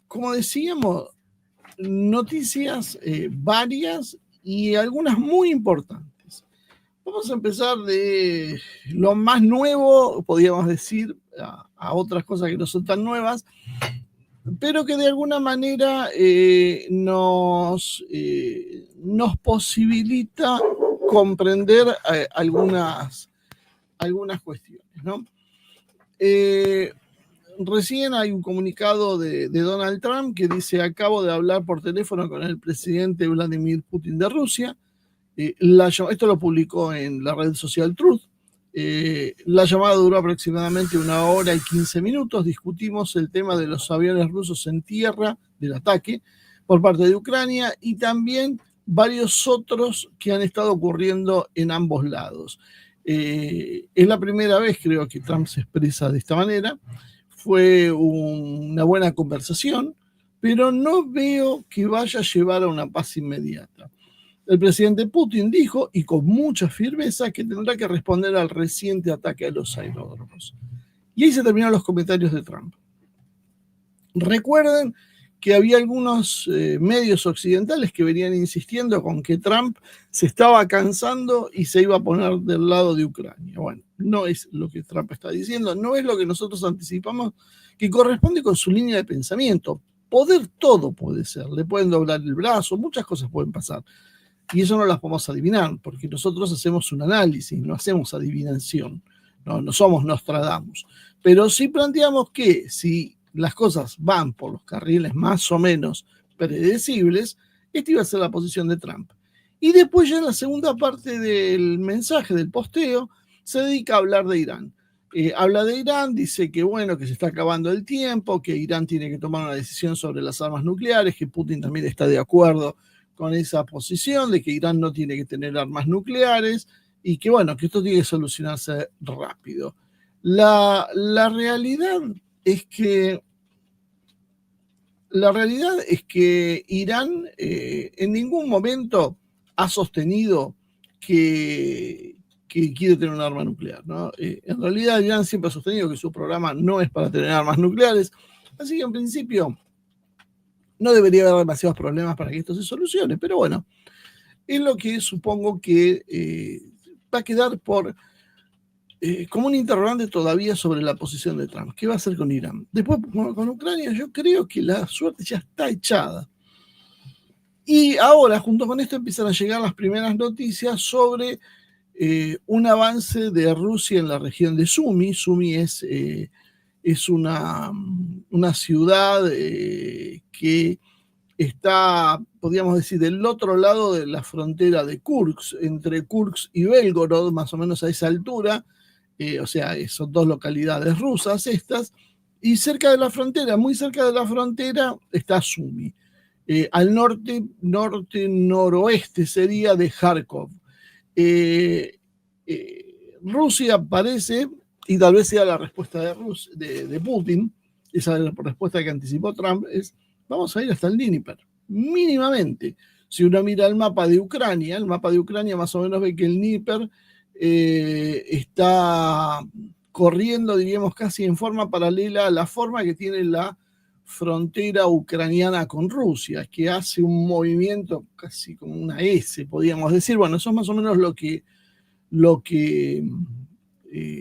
Como decíamos, noticias varias y algunas muy importantes. Vamos a empezar de lo más nuevo, podríamos decir, a otras cosas que no son tan nuevas, pero que de alguna manera nos posibilita comprender algunas cuestiones, ¿no? Recién hay un comunicado de Donald Trump que dice: acabo de hablar por teléfono con el presidente Vladimir Putin de Rusia. Esto lo publicó en la red social Truth. La llamada duró aproximadamente 1 hora y 15 minutos. Discutimos el tema de los aviones rusos en tierra, del ataque por parte de Ucrania, y también varios otros que han estado ocurriendo en ambos lados. Es la primera vez, creo, que Trump se expresa de esta manera. Fue una buena conversación, pero no veo que vaya a llevar a una paz inmediata. El presidente Putin dijo, y con mucha firmeza, que tendrá que responder al reciente ataque a los aeródromos. Y ahí se terminaron los comentarios de Trump. Recuerden que había algunos medios occidentales que venían insistiendo con que Trump se estaba cansando y se iba a poner del lado de Ucrania. Bueno, no es lo que Trump está diciendo, no es lo que nosotros anticipamos, que corresponde con su línea de pensamiento. Poder todo puede ser, le pueden doblar el brazo, muchas cosas pueden pasar. Y eso no las podemos adivinar, porque nosotros hacemos un análisis, no hacemos adivinación, no somos Nostradamus. Pero sí planteamos que si las cosas van por los carriles más o menos predecibles, esta iba a ser la posición de Trump. Y después, ya en la segunda parte del mensaje, del posteo, se dedica a hablar de Irán. Habla de Irán, dice que bueno, que se está acabando el tiempo, que Irán tiene que tomar una decisión sobre las armas nucleares, que Putin también está de acuerdo con esa posición de que Irán no tiene que tener armas nucleares y que bueno, que esto tiene que solucionarse rápido. La realidad es que Irán en ningún momento ha sostenido que quiere tener un arma nuclear, ¿no? En realidad Irán siempre ha sostenido que su programa no es para tener armas nucleares, así que en principio no debería haber demasiados problemas para que esto se solucione, pero bueno, es lo que supongo que va a quedar como un interrogante todavía sobre la posición de Trump. ¿Qué va a hacer con Irán? Después, con Ucrania, yo creo que la suerte ya está echada. Y ahora, junto con esto, empiezan a llegar las primeras noticias sobre un avance de Rusia en la región de Sumy. Sumy es una ciudad que está, podríamos decir, del otro lado de la frontera de Kursk, entre Kursk y Belgorod, más o menos a esa altura. O sea, son dos localidades rusas estas, y cerca de la frontera, muy cerca de la frontera, está Sumy. Al noroeste sería de Kharkov. Rusia parece, y tal vez sea la respuesta de Putin, esa es la respuesta que anticipó Trump, es: vamos a ir hasta el Dnieper, mínimamente. Si uno mira el mapa de Ucrania más o menos ve que el Dnieper está corriendo, diríamos, casi en forma paralela a la forma que tiene la frontera ucraniana con Rusia, que hace un movimiento casi como una S, podríamos decir. Bueno, eso es más o menos lo que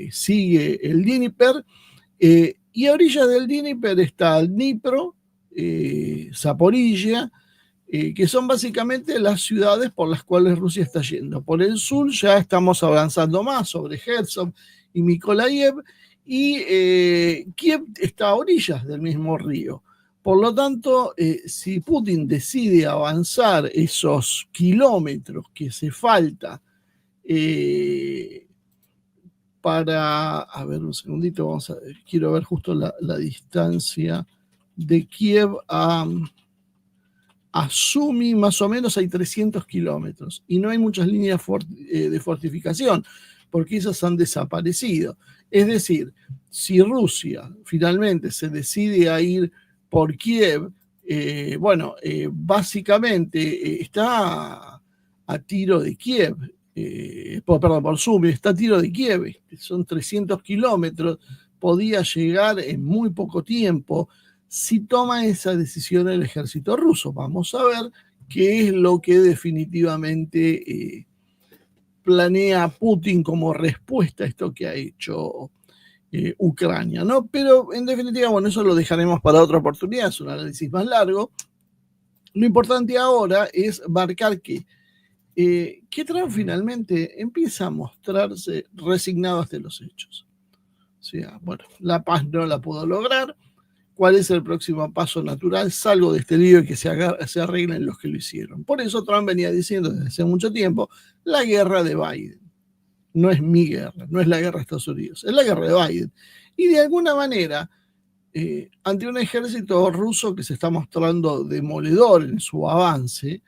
sigue el Dnieper. Y a orillas del Dnieper está el Dnipro, Zaporilla, que son básicamente las ciudades por las cuales Rusia está yendo. Por el sur ya estamos avanzando más sobre Kherson y Mykolaiv, y Kiev está a orillas del mismo río. Por lo tanto, si Putin decide avanzar esos kilómetros que se falta para, a ver un segundito, quiero ver justo la distancia de Kiev a Sumy, más o menos hay 300 kilómetros, y no hay muchas líneas de fortificación, porque esas han desaparecido. Es decir, si Rusia finalmente se decide a ir por Kiev, básicamente está a tiro de Kiev, por Sumy, está a tiro de Kiev, son 300 kilómetros, podía llegar en muy poco tiempo. si toma esa decisión el ejército ruso. Vamos a ver qué es lo que definitivamente planea Putin como respuesta a esto que ha hecho Ucrania, ¿no? Pero en definitiva, bueno, eso lo dejaremos para otra oportunidad, es un análisis más largo. Lo importante ahora es marcar que Trump finalmente empieza a mostrarse resignado ante los hechos. O sea, bueno, la paz no la pudo lograr. ¿Cuál es el próximo paso natural? Salgo de este lío y que se arreglen los que lo hicieron. Por eso Trump venía diciendo desde hace mucho tiempo, la guerra de Biden. No es mi guerra, no es la guerra de Estados Unidos, es la guerra de Biden. Y de alguna manera, ante un ejército ruso que se está mostrando demoledor en su avance,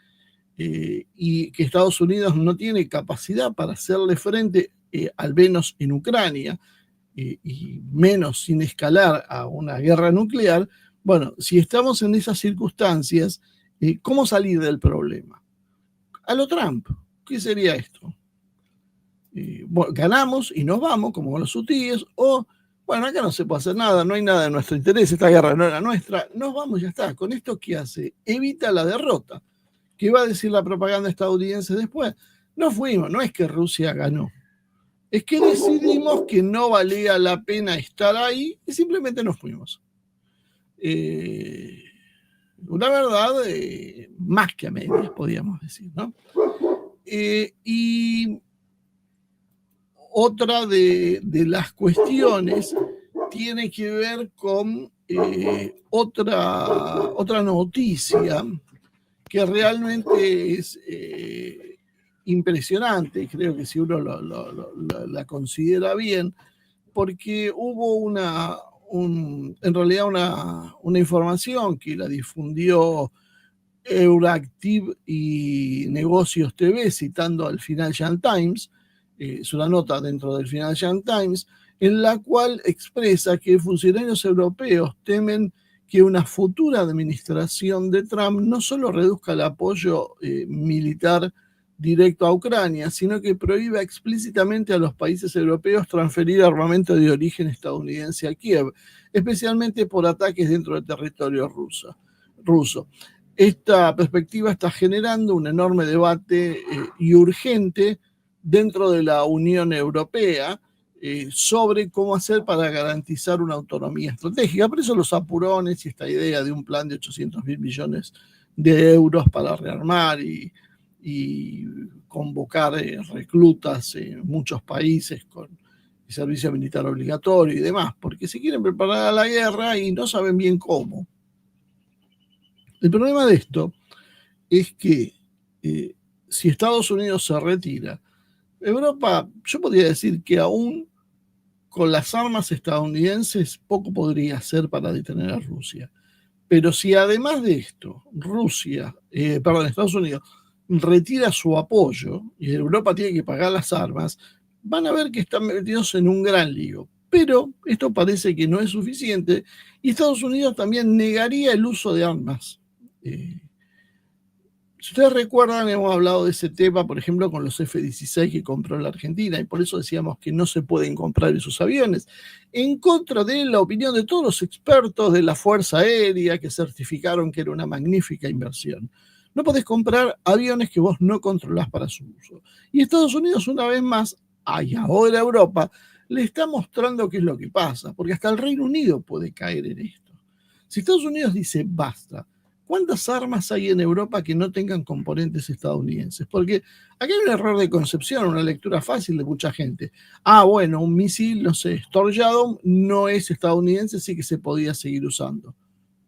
y que Estados Unidos no tiene capacidad para hacerle frente, al menos en Ucrania, y menos sin escalar a una guerra nuclear, bueno, si estamos en esas circunstancias, ¿cómo salir del problema? A lo Trump, ¿qué sería esto? Bueno, ganamos y nos vamos, como los hutíes, o, bueno, acá no se puede hacer nada, no hay nada de nuestro interés, esta guerra no era nuestra, nos vamos y ya está. ¿Con esto qué hace? Evita la derrota. ¿Qué va a decir la propaganda estadounidense después? No fuimos, no es que Rusia ganó. Es que decidimos que no valía la pena estar ahí y simplemente nos fuimos. Una verdad más que a medias, podríamos decir, ¿no? Y otra de las cuestiones tiene que ver con otra noticia que realmente es impresionante, creo que si uno la considera bien, porque hubo en realidad una información que la difundió Euractiv y Negocios TV, citando al Financial Times, es una nota dentro del Financial Times, en la cual expresa que funcionarios europeos temen que una futura administración de Trump no solo reduzca el apoyo militar directo a Ucrania, sino que prohíba explícitamente a los países europeos transferir armamento de origen estadounidense a Kiev, especialmente por ataques dentro del territorio ruso. Esta perspectiva está generando un enorme debate y urgente dentro de la Unión Europea sobre cómo hacer para garantizar una autonomía estratégica. Por eso los apurones y esta idea de un plan de 800.000 millones de euros para rearmar y convocar reclutas en muchos países con servicio militar obligatorio y demás, porque se quieren preparar a la guerra y no saben bien cómo. El problema de esto es que si Estados Unidos se retira, Europa, yo podría decir que aún con las armas estadounidenses poco podría hacer para detener a Rusia. Pero si además de esto Estados Unidos retira su apoyo y Europa tiene que pagar las armas, van a ver que están metidos en un gran lío. Pero esto parece que no es suficiente y Estados Unidos también negaría el uso de armas. Si ustedes recuerdan, hemos hablado de ese tema, por ejemplo, con los F-16 que compró la Argentina, y por eso decíamos que no se pueden comprar esos aviones, en contra de la opinión de todos los expertos de la Fuerza Aérea que certificaron que era una magnífica inversión. No podés comprar aviones que vos no controlás para su uso. Y Estados Unidos, una vez más, y ahora Europa, le está mostrando qué es lo que pasa, porque hasta el Reino Unido puede caer en esto. Si Estados Unidos dice basta, ¿cuántas armas hay en Europa que no tengan componentes estadounidenses? Porque aquí hay un error de concepción, una lectura fácil de mucha gente. Bueno, un misil, no sé, Storm Shadow no es estadounidense, sí que se podía seguir usando.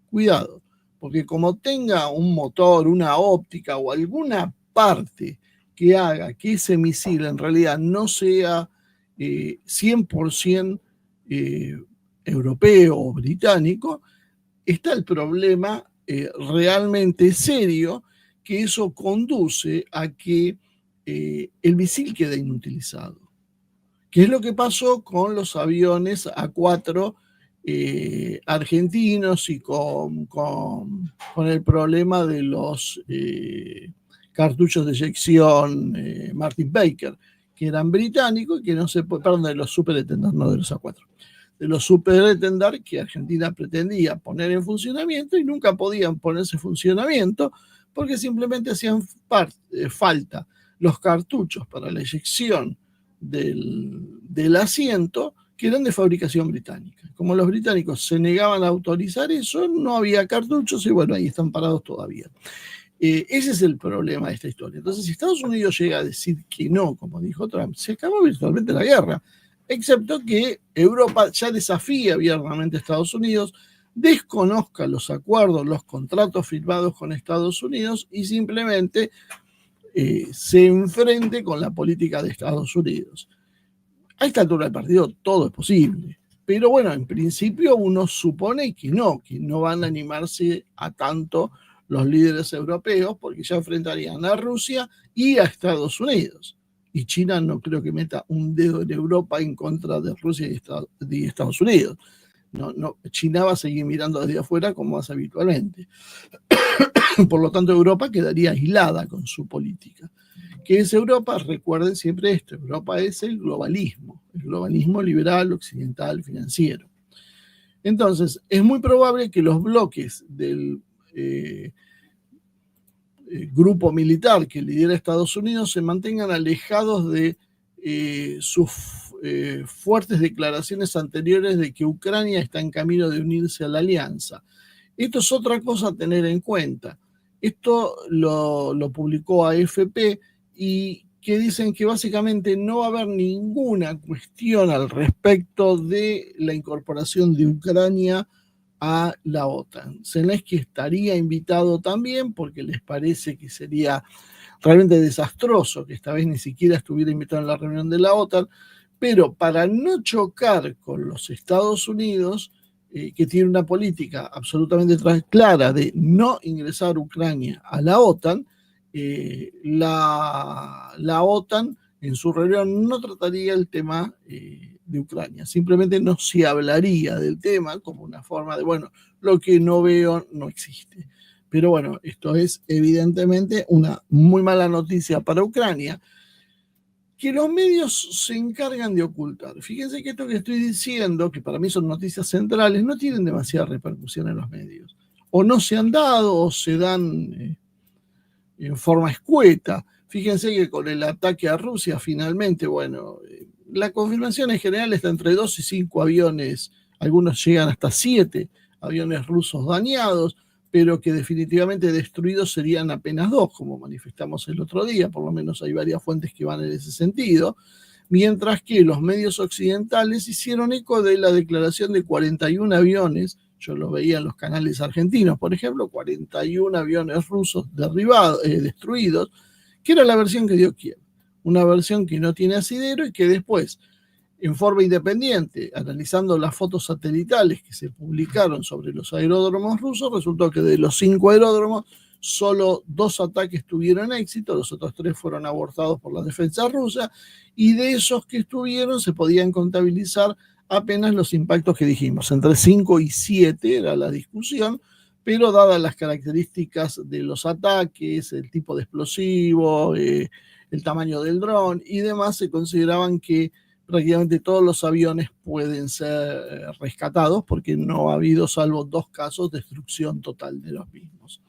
Cuidado, porque como tenga un motor, una óptica o alguna parte que haga que ese misil en realidad no sea 100% europeo o británico, está el problema realmente serio, que eso conduce a que el misil quede inutilizado. ¿Qué es lo que pasó con los aviones A4 argentinos y con el problema de los cartuchos de eyección Martin Baker, que eran británicos y que no se puede, perdón, de los Super Intendant, no de los A4? de los supertendar que Argentina pretendía poner en funcionamiento y nunca podían ponerse en funcionamiento porque simplemente hacían falta los cartuchos para la eyección del asiento, que eran de fabricación británica. Como los británicos se negaban a autorizar eso, no había cartuchos y bueno, ahí están parados todavía. Ese es el problema de esta historia. Entonces, si Estados Unidos llega a decir que no, como dijo Trump, se acabó virtualmente la guerra, excepto que Europa ya desafía abiertamente a Estados Unidos, desconozca los acuerdos, los contratos firmados con Estados Unidos y simplemente se enfrente con la política de Estados Unidos. A esta altura del partido todo es posible, pero bueno, en principio uno supone que no van a animarse a tanto los líderes europeos porque ya enfrentarían a Rusia y a Estados Unidos. Y China no creo que meta un dedo en Europa en contra de Rusia y Estados Unidos. No, China va a seguir mirando desde afuera como hace habitualmente. Por lo tanto, Europa quedaría aislada con su política. ¿Qué es Europa? Recuerden siempre esto, Europa es el globalismo liberal, occidental, financiero. Entonces, es muy probable que los bloques del grupo militar que lidera Estados Unidos se mantengan alejados de sus fuertes declaraciones anteriores de que Ucrania está en camino de unirse a la alianza. Esto es otra cosa a tener en cuenta. Esto lo publicó AFP y que dicen que básicamente no va a haber ninguna cuestión al respecto de la incorporación de Ucrania a la OTAN. Zelensky estaría invitado también porque les parece que sería realmente desastroso que esta vez ni siquiera estuviera invitado en la reunión de la OTAN, pero para no chocar con los Estados Unidos, que tiene una política absolutamente clara de no ingresar Ucrania a la OTAN, la OTAN en su reunión no trataría el tema de Ucrania, simplemente no se hablaría del tema como una forma de, bueno, lo que no veo no existe. Pero bueno, esto es evidentemente una muy mala noticia para Ucrania, que los medios se encargan de ocultar. Fíjense que esto que estoy diciendo, que para mí son noticias centrales, no tienen demasiada repercusión en los medios. O no se han dado o se dan en forma escueta. Fíjense que con el ataque a Rusia, finalmente, bueno, la confirmación en general está entre 2 y 5 aviones, algunos llegan hasta 7 aviones rusos dañados, pero que definitivamente destruidos serían apenas 2, como manifestamos el otro día, por lo menos hay varias fuentes que van en ese sentido, mientras que los medios occidentales hicieron eco de la declaración de 41 aviones, yo lo veía en los canales argentinos, por ejemplo, 41 aviones rusos destruidos, que era la versión que dio Kiev, una versión que no tiene asidero y que después, en forma independiente, analizando las fotos satelitales que se publicaron sobre los aeródromos rusos, resultó que de los 5 aeródromos, solo 2 ataques tuvieron éxito, los otros 3 fueron abortados por la defensa rusa, y de esos que estuvieron se podían contabilizar apenas los impactos que dijimos, entre 5 y 7 era la discusión, pero dadas las características de los ataques, el tipo de explosivo, el tamaño del dron y demás, se consideraban que prácticamente todos los aviones pueden ser rescatados porque no ha habido, salvo 2 casos, destrucción total de los mismos.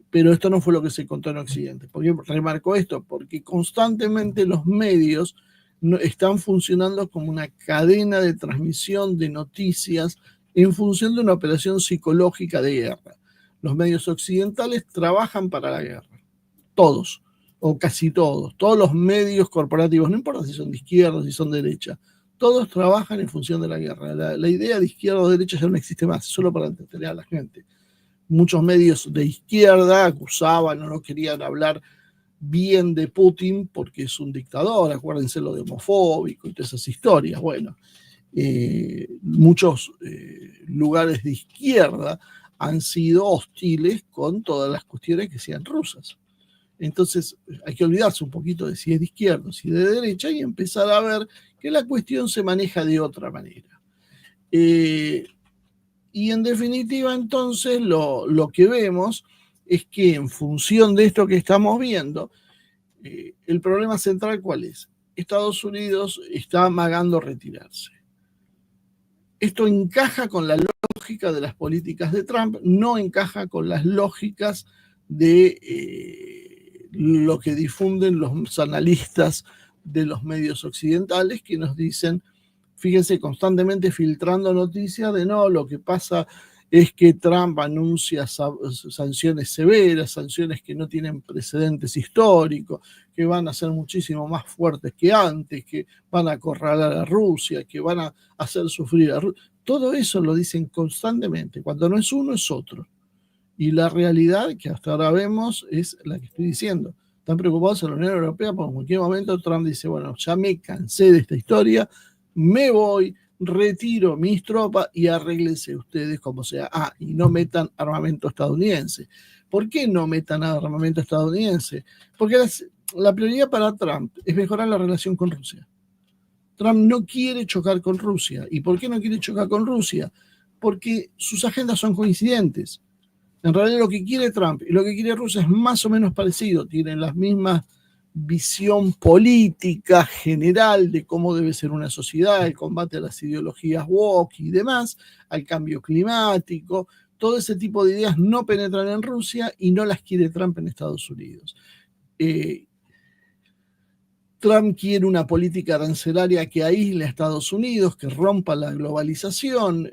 Pero esto no fue lo que se contó en Occidente. ¿Por qué remarco esto? Porque constantemente los medios están funcionando como una cadena de transmisión de noticias en función de una operación psicológica de guerra. Los medios occidentales trabajan para la guerra, todos, o casi todos los medios corporativos, no importa si son de izquierda, si son de derecha, todos trabajan en función de la guerra. La idea de izquierda o derecha ya no existe más, solo para entretener a la gente. Muchos medios de izquierda acusaban o no querían hablar bien de Putin porque es un dictador, acuérdense lo de homofóbico y todas esas historias. Bueno, muchos lugares de izquierda han sido hostiles con todas las cuestiones que sean rusas. Entonces hay que olvidarse un poquito de si es de izquierda o si es de derecha y empezar a ver que la cuestión se maneja de otra manera. Y en definitiva entonces lo que vemos es que en función de esto que estamos viendo, el problema central ¿cuál es? Estados Unidos está amagando retirarse. Esto encaja con la lógica de las políticas de Trump, no encaja con las lógicas de lo que difunden los analistas de los medios occidentales, que nos dicen, fíjense, constantemente filtrando noticias de no, lo que pasa es que Trump anuncia sanciones severas, sanciones que no tienen precedentes históricos, que van a ser muchísimo más fuertes que antes, que van a acorralar a Rusia, que van a hacer sufrir a Rusia. Todo eso lo dicen constantemente. Cuando no es uno, es otro. Y la realidad que hasta ahora vemos es la que estoy diciendo. Están preocupados en la Unión Europea porque en cualquier momento Trump dice, bueno, ya me cansé de esta historia, me voy, retiro mis tropas y arréglense ustedes como sea. Ah, y no metan armamento estadounidense. ¿Por qué no metan armamento estadounidense? Porque la prioridad para Trump es mejorar la relación con Rusia. Trump no quiere chocar con Rusia. ¿Y por qué no quiere chocar con Rusia? Porque sus agendas son coincidentes. En realidad lo que quiere Trump y lo que quiere Rusia es más o menos parecido. Tienen las mismas visión política general de cómo debe ser una sociedad, el combate a las ideologías woke y demás, al cambio climático. Todo ese tipo de ideas no penetran en Rusia y no las quiere Trump en Estados Unidos. Trump quiere una política arancelaria que aísle a Estados Unidos, que rompa la globalización.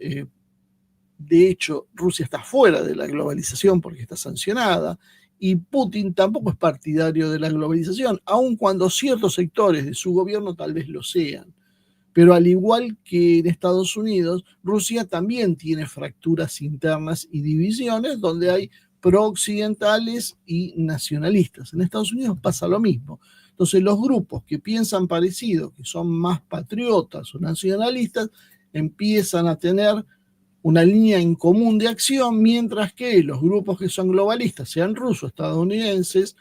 De hecho, Rusia está fuera de la globalización porque está sancionada. Y Putin tampoco es partidario de la globalización, aun cuando ciertos sectores de su gobierno tal vez lo sean. Pero al igual que en Estados Unidos, Rusia también tiene fracturas internas y divisiones donde hay pro-occidentales y nacionalistas. En Estados Unidos pasa lo mismo. Entonces los grupos que piensan parecido, que son más patriotas o nacionalistas, empiezan a tener una línea en común de acción, mientras que los grupos que son globalistas, sean rusos, estadounidenses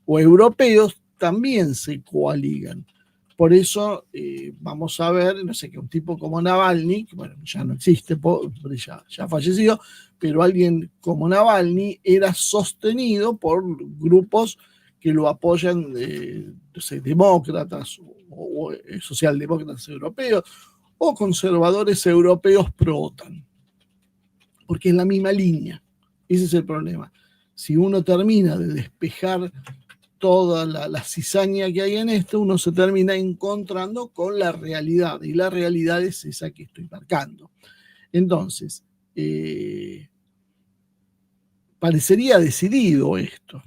o europeos, también se coaligan. Por eso vamos a ver, no sé, que un tipo como Navalny, que bueno, ya no existe, ya falleció, pero alguien como Navalny era sostenido por grupos que lo apoyan, no sé, demócratas o socialdemócratas europeos o conservadores europeos pro-OTAN. Porque es la misma línea. Ese es el problema. Si uno termina de despejar toda la cizaña que hay en esto, uno se termina encontrando con la realidad. Y la realidad es esa que estoy marcando. Entonces, parecería decidido esto.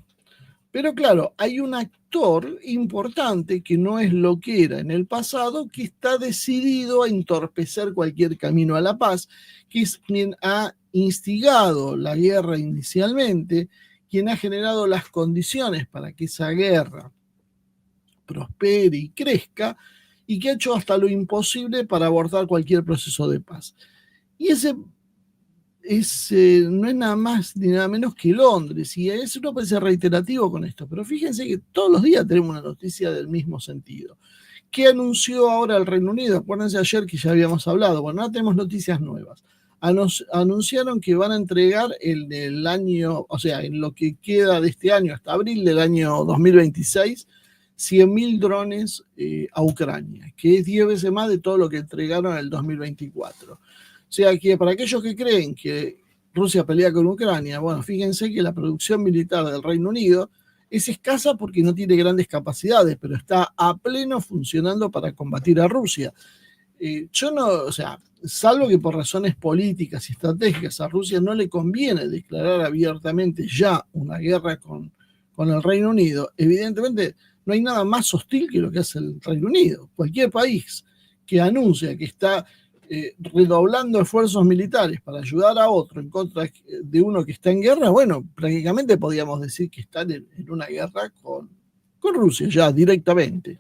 Pero claro, hay un actor importante que no es lo que era en el pasado, que está decidido a entorpecer cualquier camino a la paz, que es quien ha instigado la guerra inicialmente, quien ha generado las condiciones para que esa guerra prospere y crezca, y que ha hecho hasta lo imposible para abortar cualquier proceso de paz. Y ese no es nada más ni nada menos que Londres, y eso no parece reiterativo con esto, pero fíjense que todos los días tenemos una noticia del mismo sentido. ¿Qué anunció ahora el Reino Unido? Acuérdense ayer que ya habíamos hablado, bueno, ahora tenemos noticias nuevas. Anunciaron que van a entregar el año, o sea, en lo que queda de este año, hasta abril del año 2026, 100.000 drones a Ucrania, que es 10 veces más de todo lo que entregaron en el 2024. O sea que para aquellos que creen que Rusia pelea con Ucrania, bueno, fíjense que la producción militar del Reino Unido es escasa porque no tiene grandes capacidades, pero está a pleno funcionando para combatir a Rusia. Yo no, o sea, salvo que por razones políticas y estratégicas a Rusia no le conviene declarar abiertamente ya una guerra con el Reino Unido, evidentemente no hay nada más hostil que lo que hace el Reino Unido. Cualquier país que anuncia que está redoblando esfuerzos militares para ayudar a otro en contra de uno que está en guerra, bueno, prácticamente podríamos decir que están en una guerra con Rusia ya directamente.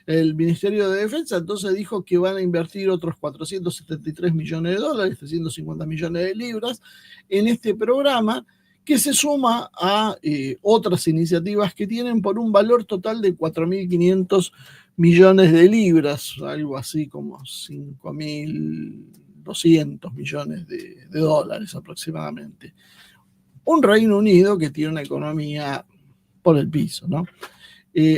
El Ministerio de Defensa entonces dijo que van a invertir otros 473 millones de dólares, 350 millones de libras en este programa, que se suma a otras iniciativas que tienen por un valor total de 4.500 millones de libras, algo así como 5.200 millones de dólares aproximadamente. Un Reino Unido que tiene una economía por el piso, ¿no?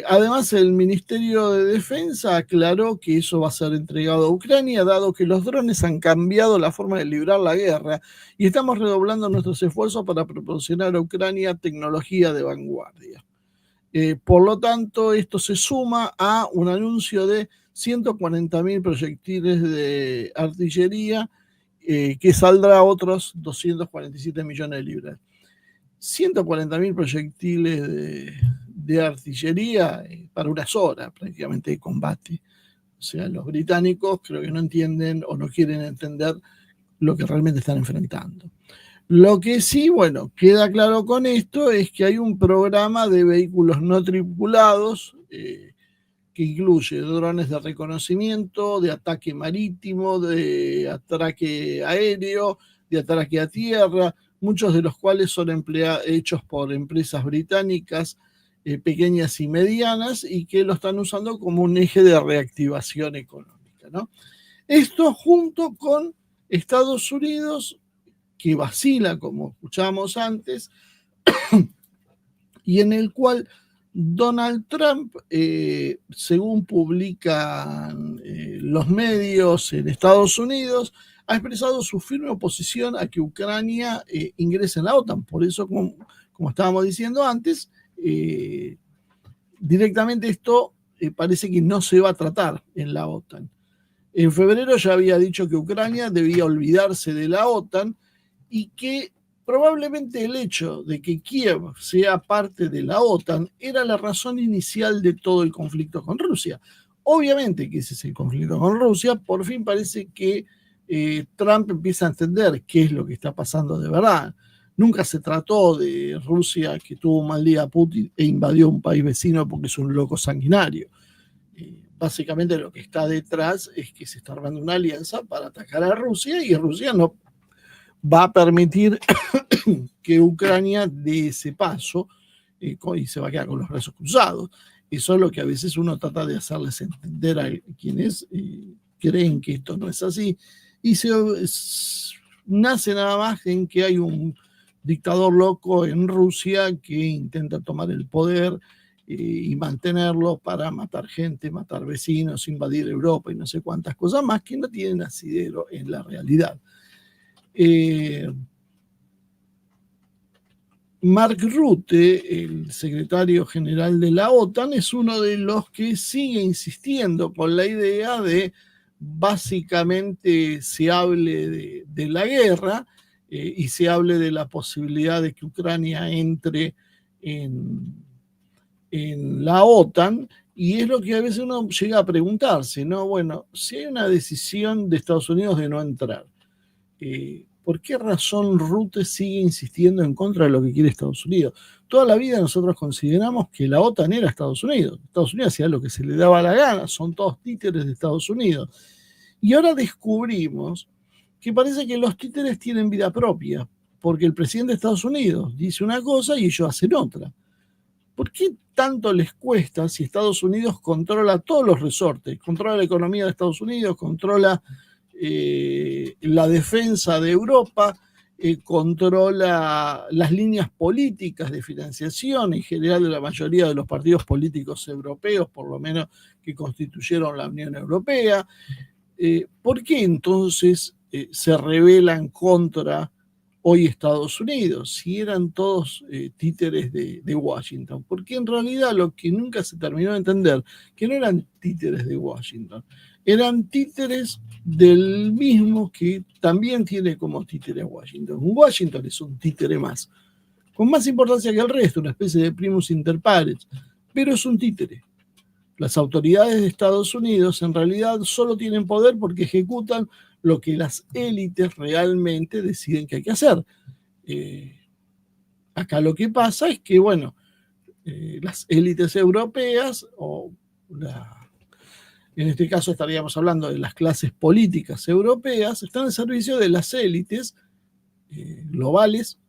Además, el Ministerio de Defensa aclaró que eso va a ser entregado a Ucrania, dado que los drones han cambiado la forma de librar la guerra y estamos redoblando nuestros esfuerzos para proporcionar a Ucrania tecnología de vanguardia. Por lo tanto, esto se suma a un anuncio de 140.000 proyectiles de artillería que saldrá a otros 247 millones de libras. 140.000 proyectiles de artillería para unas horas prácticamente de combate. O sea, los británicos creo que no entienden o no quieren entender lo que realmente están enfrentando. Lo que sí, bueno, queda claro con esto es que hay un programa de vehículos no tripulados que incluye drones de reconocimiento, de ataque marítimo, de ataque aéreo, de ataque a tierra, muchos de los cuales son hechos por empresas británicas pequeñas y medianas y que lo están usando como un eje de reactivación económica, ¿no? Esto junto con Estados Unidos, que vacila, como escuchábamos antes, y en el cual Donald Trump, según publican los medios en Estados Unidos, ha expresado su firme oposición a que Ucrania ingrese en la OTAN. Por eso, como estábamos diciendo antes, directamente esto parece que no se va a tratar en la OTAN. En febrero ya había dicho que Ucrania debía olvidarse de la OTAN y que probablemente el hecho de que Kiev sea parte de la OTAN era la razón inicial de todo el conflicto con Rusia. Obviamente que ese es el conflicto con Rusia, por fin parece que Trump empieza a entender qué es lo que está pasando de verdad. Nunca se trató de Rusia que tuvo un mal día a Putin e invadió un país vecino porque es un loco sanguinario. Básicamente lo que está detrás es que se está armando una alianza para atacar a Rusia y Rusia no va a permitir que Ucrania dé ese paso y se va a quedar con los brazos cruzados. Eso es lo que a veces uno trata de hacerles entender a quienes creen que esto no es así. Y nace nada más en que hay un dictador loco en Rusia que intenta tomar el poder y mantenerlo para matar gente, matar vecinos, invadir Europa y no sé cuántas cosas más que no tienen asidero en la realidad. Mark Rutte, el secretario general de la OTAN, es uno de los que sigue insistiendo con la idea de básicamente se hable de la guerra y se hable de la posibilidad de que Ucrania entre en la OTAN, y es lo que a veces uno llega a preguntarse, ¿no? Bueno, si hay una decisión de Estados Unidos de no entrar, ¿por qué razón Rutte sigue insistiendo en contra de lo que quiere Estados Unidos? Toda la vida nosotros consideramos que la OTAN era Estados Unidos. Estados Unidos hacía lo que se le daba la gana, son todos títeres de Estados Unidos. Y ahora descubrimos que parece que los títeres tienen vida propia, porque el presidente de Estados Unidos dice una cosa y ellos hacen otra. ¿Por qué tanto les cuesta si Estados Unidos controla todos los resortes? Controla la economía de Estados Unidos, controla la defensa de Europa, controla las líneas políticas de financiación en general de la mayoría de los partidos políticos europeos, por lo menos que constituyeron la Unión Europea. ¿Por qué entonces se rebelan contra hoy Estados Unidos, si eran todos títeres de Washington? Porque en realidad lo que nunca se terminó de entender, que no eran títeres de Washington, eran títeres del mismo que también tiene como títere Washington. Washington es un títere más, con más importancia que el resto, una especie de primus inter pares, pero es un títere. Las autoridades de Estados Unidos en realidad solo tienen poder porque ejecutan lo que las élites realmente deciden que hay que hacer. Acá lo que pasa es que, bueno, las élites europeas, en este caso estaríamos hablando de las clases políticas europeas, están al servicio de las élites globales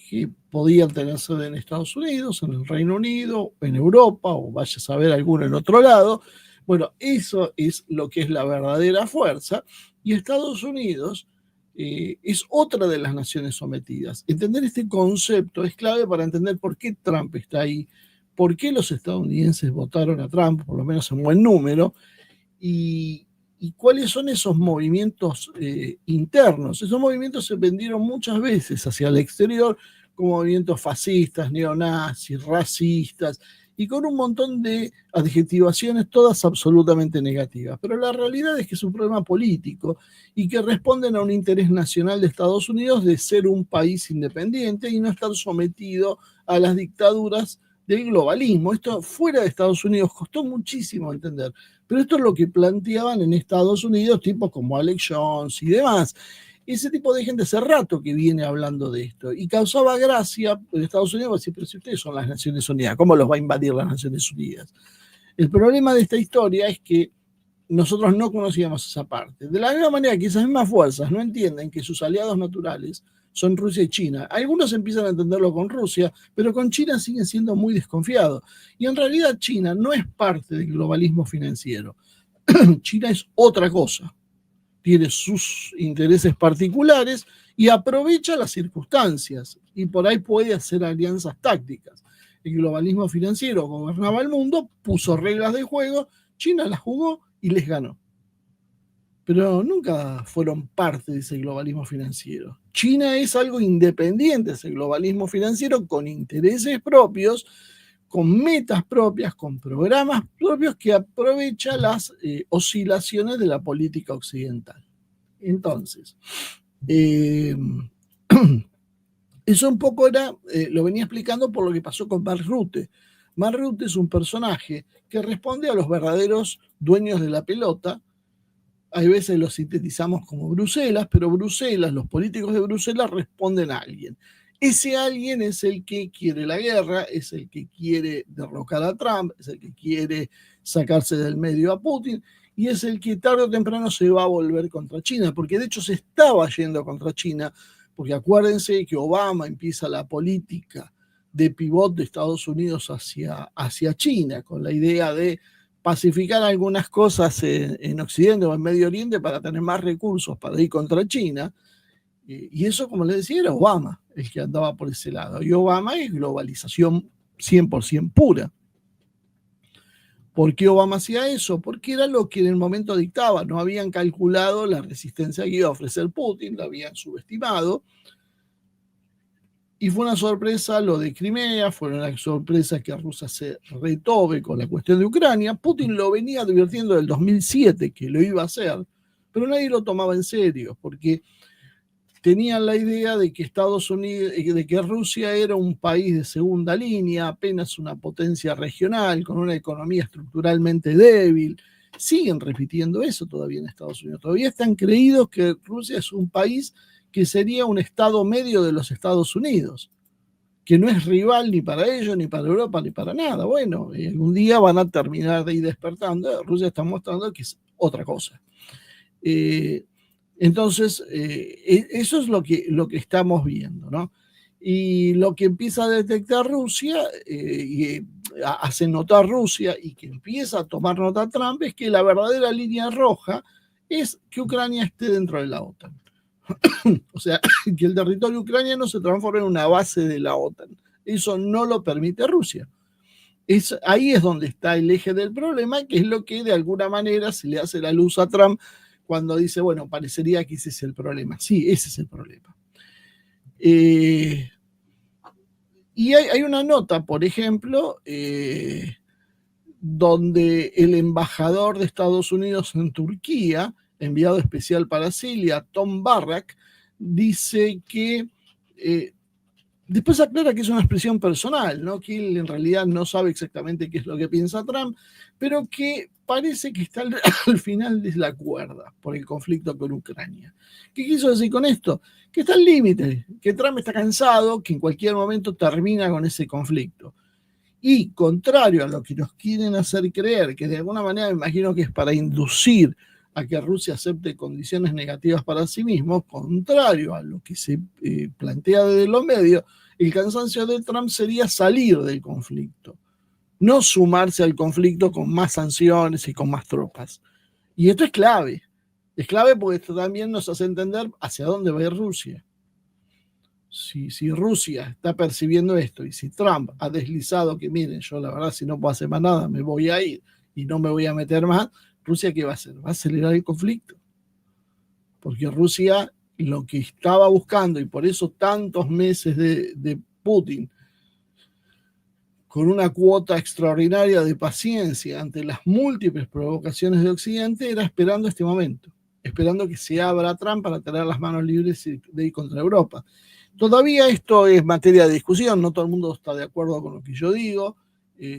que podían tener sede en Estados Unidos, en el Reino Unido, en Europa, o vaya a saber alguno en otro lado. Bueno, eso es lo que es la verdadera fuerza, y Estados Unidos es otra de las naciones sometidas. Entender este concepto es clave para entender por qué Trump está ahí, por qué los estadounidenses votaron a Trump, por lo menos en buen número, y cuáles son esos movimientos internos. Esos movimientos se vendieron muchas veces hacia el exterior como movimientos fascistas, neonazis, racistas, y con un montón de adjetivaciones todas absolutamente negativas. Pero la realidad es que es un problema político y que responden a un interés nacional de Estados Unidos de ser un país independiente y no estar sometido a las dictaduras del globalismo. Esto fuera de Estados Unidos costó muchísimo entender, pero esto es lo que planteaban en Estados Unidos tipos como Alex Jones y demás. Ese tipo de gente hace rato que viene hablando de esto y causaba gracia en Estados Unidos decir, pero si ustedes son las Naciones Unidas, ¿cómo los va a invadir las Naciones Unidas? El problema de esta historia es que nosotros no conocíamos esa parte. De la misma manera que esas mismas fuerzas no entienden que sus aliados naturales son Rusia y China. Algunos empiezan a entenderlo con Rusia, pero con China siguen siendo muy desconfiados. Y en realidad China no es parte del globalismo financiero. China es otra cosa. Tiene sus intereses particulares y aprovecha las circunstancias y por ahí puede hacer alianzas tácticas. El globalismo financiero gobernaba el mundo, puso reglas de juego, China las jugó y les ganó. Pero nunca fueron parte de ese globalismo financiero. China es algo independiente de ese globalismo financiero con intereses propios, con metas propias, con programas propios que aprovecha las oscilaciones de la política occidental. Entonces, eso un poco lo venía explicando por lo que pasó con Mark Rutte. Mark Rutte es un personaje que responde a los verdaderos dueños de la pelota. Hay veces lo sintetizamos como Bruselas, pero Bruselas, los políticos de Bruselas responden a alguien. Ese alguien es el que quiere la guerra, es el que quiere derrocar a Trump, es el que quiere sacarse del medio a Putin y es el que tarde o temprano se va a volver contra China, porque de hecho se estaba yendo contra China, porque acuérdense que Obama empieza la política de pivot de Estados Unidos hacia China, con la idea de pacificar algunas cosas en Occidente o en Medio Oriente para tener más recursos para ir contra China. Y eso, como les decía, era Obama el que andaba por ese lado. Y Obama es globalización 100% pura. ¿Por qué Obama hacía eso? Porque era lo que en el momento dictaba. No habían calculado la resistencia que iba a ofrecer Putin, la habían subestimado. Y fue una sorpresa lo de Crimea, fue una sorpresa que Rusia se retome con la cuestión de Ucrania. Putin lo venía advirtiendo del 2007 que lo iba a hacer, pero nadie lo tomaba en serio, porque tenían la idea de que Estados Unidos, de que Rusia era un país de segunda línea, apenas una potencia regional, con una economía estructuralmente débil. Siguen repitiendo eso todavía en Estados Unidos. Todavía están creídos que Rusia es un país que sería un estado medio de los Estados Unidos, que no es rival ni para ellos, ni para Europa, ni para nada. Bueno, algún día van a terminar de ir despertando. Rusia está mostrando que es otra cosa. Entonces, eso es lo que estamos viendo, ¿no? Y lo que empieza a detectar Rusia, hace notar Rusia y que empieza a tomar nota Trump, es que la verdadera línea roja es que Ucrania esté dentro de la OTAN. O sea, que el territorio ucraniano se transforme en una base de la OTAN. Eso no lo permite Rusia. Ahí es donde está el eje del problema, que es lo que de alguna manera se le hace la luz a Trump cuando dice, bueno, parecería que ese es el problema. Sí, ese es el problema. Y hay una nota, por ejemplo, donde el embajador de Estados Unidos en Turquía, enviado especial para Siria, Tom Barrack, dice que después aclara que es una expresión personal, ¿no? Que él en realidad no sabe exactamente qué es lo que piensa Trump, pero que parece que está al final de la cuerda por el conflicto con Ucrania. ¿Qué quiso decir con esto? Que está al límite, que Trump está cansado, que en cualquier momento termina con ese conflicto. Y contrario a lo que nos quieren hacer creer, que de alguna manera me imagino que es para inducir a que Rusia acepte condiciones negativas para sí mismo, contrario a lo que se plantea desde los medios, el cansancio de Trump sería salir del conflicto, no sumarse al conflicto con más sanciones y con más tropas. Y esto es clave porque esto también nos hace entender hacia dónde va a ir Rusia. O si Rusia está percibiendo esto y si Trump ha deslizado que miren, yo la verdad si no puedo hacer más nada me voy a ir y no me voy a meter más, Rusia ¿qué va a hacer? Va a acelerar el conflicto. Porque Rusia lo que estaba buscando y por eso tantos meses de Putin con una cuota extraordinaria de paciencia ante las múltiples provocaciones de Occidente era esperando este momento, esperando que se abra Trump para tener las manos libres de ir contra Europa. Todavía esto es materia de discusión, no todo el mundo está de acuerdo con lo que yo digo,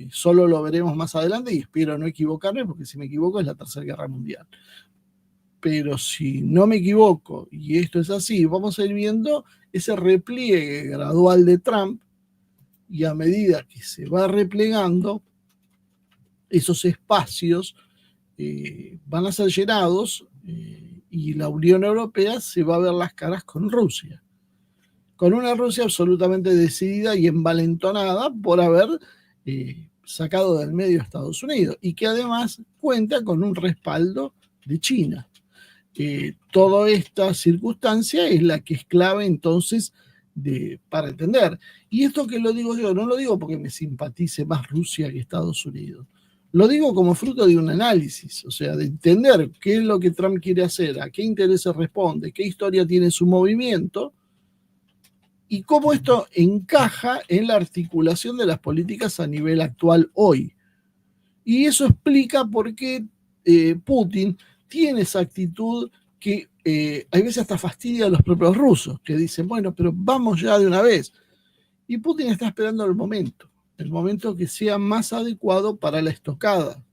solo lo veremos más adelante y espero no equivocarme porque si me equivoco es la Tercera Guerra Mundial. Pero si no me equivoco y esto es así, vamos a ir viendo ese repliegue gradual de Trump y a medida que se va replegando, esos espacios van a ser llenados y la Unión Europea se va a ver las caras con Rusia. Con una Rusia absolutamente decidida y envalentonada por haber sacado del medio a Estados Unidos y que además cuenta con un respaldo de China. Toda esta circunstancia es la que es clave entonces para entender. Y esto que lo digo yo, no lo digo porque me simpatice más Rusia que Estados Unidos. Lo digo como fruto de un análisis, o sea, de entender qué es lo que Trump quiere hacer, a qué intereses responde, qué historia tiene su movimiento y cómo esto encaja en la articulación de las políticas a nivel actual hoy. Y eso explica por qué Putin tiene esa actitud que hay veces hasta fastidia a los propios rusos, que dicen, bueno, pero vamos ya de una vez. Y Putin está esperando el momento que sea más adecuado para la estocada,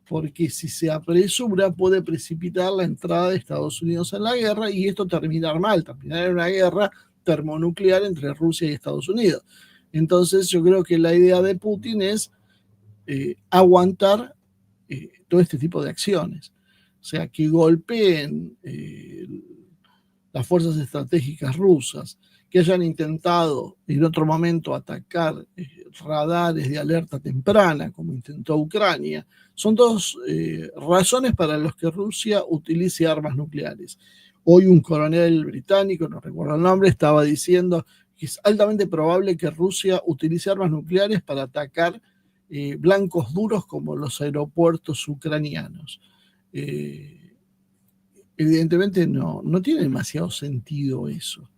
porque si se apresura puede precipitar la entrada de Estados Unidos en la guerra y esto terminar mal, terminar en una guerra termonuclear entre Rusia y Estados Unidos. Entonces yo creo que la idea de Putin es aguantar todo este tipo de acciones. O sea, que golpeen las fuerzas estratégicas rusas, que hayan intentado en otro momento atacar radares de alerta temprana, como intentó Ucrania, son dos razones para las que Rusia utilice armas nucleares. Hoy un coronel británico, no recuerdo el nombre, estaba diciendo que es altamente probable que Rusia utilice armas nucleares para atacar blancos duros como los aeropuertos ucranianos. Evidentemente no tiene demasiado sentido eso.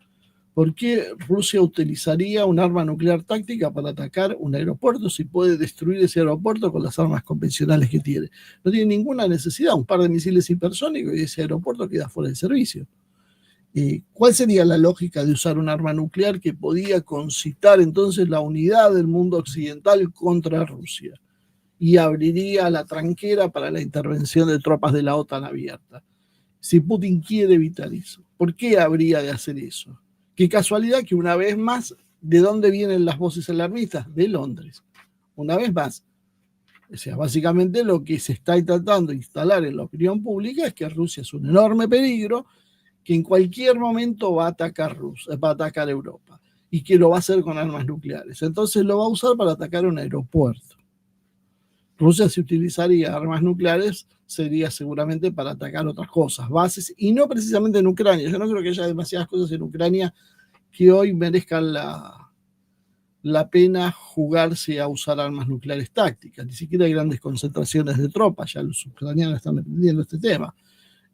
¿Por qué Rusia utilizaría un arma nuclear táctica para atacar un aeropuerto si puede destruir ese aeropuerto con las armas convencionales que tiene? No tiene ninguna necesidad, un par de misiles hipersónicos y ese aeropuerto queda fuera de servicio. ¿Cuál sería la lógica de usar un arma nuclear que podía concitar entonces la unidad del mundo occidental contra Rusia? Y abriría la tranquera para la intervención de tropas de la OTAN abierta. Si Putin quiere evitar eso, ¿por qué habría de hacer eso? Qué casualidad que una vez más, ¿de dónde vienen las voces alarmistas? De Londres. Una vez más. O sea, básicamente lo que se está tratando de instalar en la opinión pública es que Rusia es un enorme peligro, que en cualquier momento va a atacar Europa y que lo va a hacer con armas nucleares. Entonces lo va a usar para atacar un aeropuerto. Rusia, si utilizaría armas nucleares, sería seguramente para atacar otras cosas, bases, y no precisamente en Ucrania. Yo no creo que haya demasiadas cosas en Ucrania que hoy merezcan la pena jugarse a usar armas nucleares tácticas. Ni siquiera hay grandes concentraciones de tropas, ya los ucranianos están entendiendo este tema.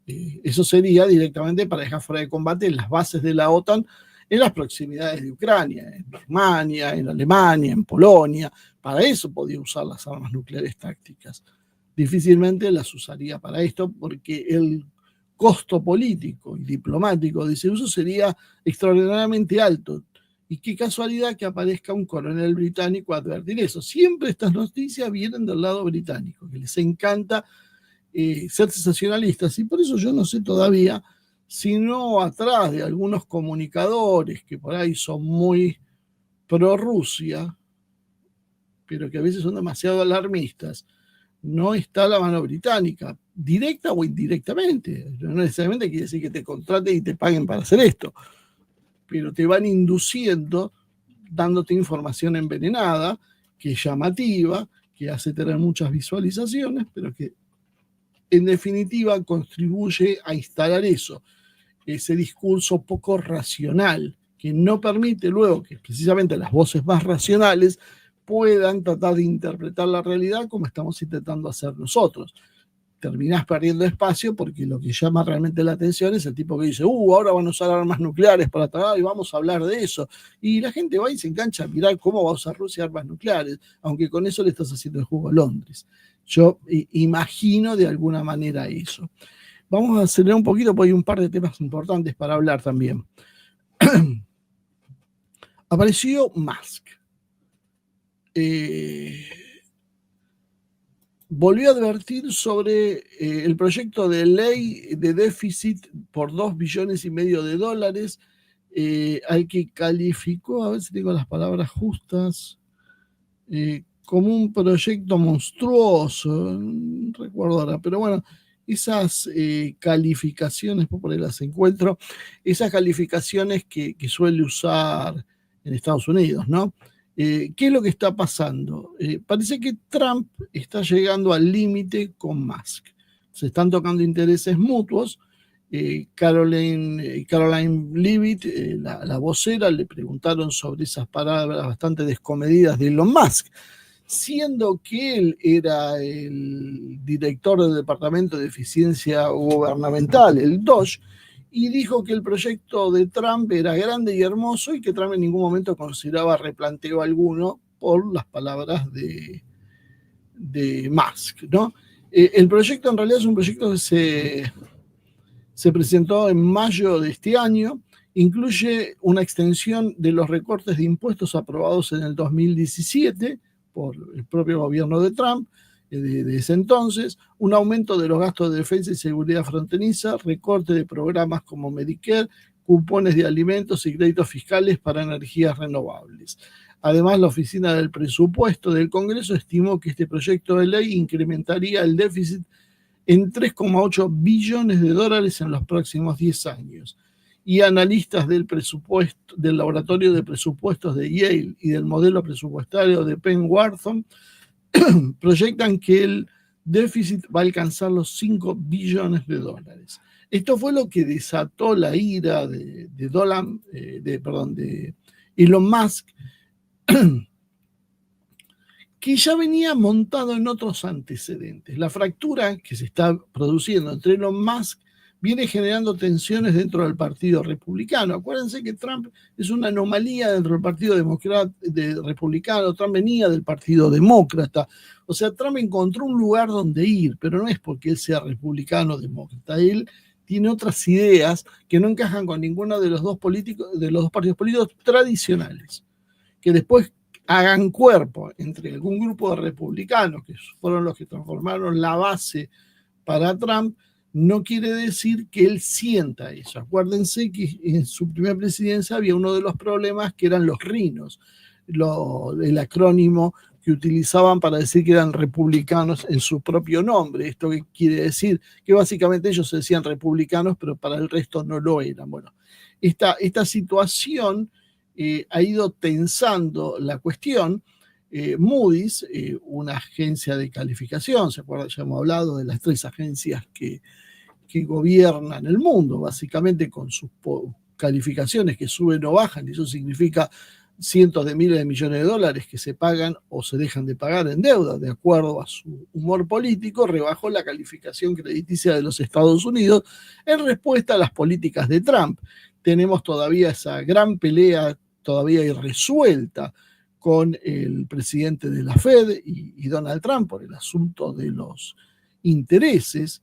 Eso sería directamente para dejar fuera de combate las bases de la OTAN en las proximidades de Ucrania, en Birmania, en Alemania, en Polonia. Para eso podía usar las armas nucleares tácticas. Difícilmente las usaría para esto porque el costo político y diplomático de ese uso sería extraordinariamente alto. Y qué casualidad que aparezca un coronel británico a advertir eso. Siempre estas noticias vienen del lado británico, que les encanta ser sensacionalistas. Y por eso yo no sé todavía si no atrás de algunos comunicadores que por ahí son muy pro Rusia, pero que a veces son demasiado alarmistas, no está la mano británica, directa o indirectamente. No necesariamente quiere decir que te contraten y te paguen para hacer esto, pero te van induciendo, dándote información envenenada, que es llamativa, que hace tener muchas visualizaciones, pero que en definitiva contribuye a instalar eso, ese discurso poco racional que no permite luego que precisamente las voces más racionales puedan tratar de interpretar la realidad como estamos intentando hacer nosotros. Terminás perdiendo espacio porque lo que llama realmente la atención es el tipo que dice, ahora van a usar armas nucleares para atacar y vamos a hablar de eso. Y la gente va y se engancha a mirar cómo va a usar Rusia armas nucleares, aunque con eso le estás haciendo el juego a Londres. Yo imagino de alguna manera eso. Vamos a acelerar un poquito porque hay un par de temas importantes para hablar también. Apareció Musk. Volvió a advertir sobre el proyecto de ley de déficit por $2,5 billones, al que calificó, a ver si tengo las palabras justas, como un proyecto monstruoso, no recuerdo ahora, pero bueno, esas calificaciones, por ahí las encuentro, esas calificaciones que suele usar en Estados Unidos, ¿no? ¿Qué es lo que está pasando? Parece que Trump está llegando al límite con Musk. Se están tocando intereses mutuos. Caroline Leavitt, la vocera, le preguntaron sobre esas palabras bastante descomedidas de Elon Musk, siendo que él era el director del Departamento de Eficiencia Gubernamental, el DOGE, y dijo que el proyecto de Trump era grande y hermoso y que Trump en ningún momento consideraba replanteo alguno por las palabras de Musk, ¿no? El proyecto en realidad es un proyecto que se presentó en mayo de este año, incluye una extensión de los recortes de impuestos aprobados en el 2017 por el propio gobierno de Trump, de ese entonces, un aumento de los gastos de defensa y seguridad fronteriza, recorte de programas como Medicare, cupones de alimentos y créditos fiscales para energías renovables. Además, la Oficina del Presupuesto del Congreso estimó que este proyecto de ley incrementaría el déficit en $3,8 billones en los próximos 10 años. Y analistas del Laboratorio de Presupuestos de Yale y del modelo presupuestario de Penn Wharton proyectan que el déficit va a alcanzar los $5 billones. Esto fue lo que desató la ira de Elon Musk, que ya venía montado en otros antecedentes. La fractura que se está produciendo entre Elon Musk viene generando tensiones dentro del Partido Republicano. Acuérdense que Trump es una anomalía dentro del Partido Republicano. Trump venía del Partido Demócrata. O sea, Trump encontró un lugar donde ir, pero no es porque él sea republicano o demócrata. Él tiene otras ideas que no encajan con ninguno de los dos partidos políticos tradicionales, que después hagan cuerpo entre algún grupo de republicanos, que fueron los que transformaron la base para Trump, no quiere decir que él sienta eso. Acuérdense que en su primera presidencia había uno de los problemas que eran los RINOs, el acrónimo que utilizaban para decir que eran republicanos en su propio nombre. ¿Esto qué quiere decir? Que básicamente ellos se decían republicanos, pero para el resto no lo eran. Bueno, esta situación ha ido tensando la cuestión. Moody's, una agencia de calificación, ¿se acuerdan? Ya hemos hablado de las 3 agencias que gobiernan el mundo, básicamente con sus calificaciones que suben o bajan, y eso significa cientos de miles de millones de dólares que se pagan o se dejan de pagar en deuda, de acuerdo a su humor político, rebajó la calificación crediticia de los Estados Unidos en respuesta a las políticas de Trump. Tenemos todavía esa gran pelea todavía irresuelta con el presidente de la Fed y Donald Trump por el asunto de los intereses.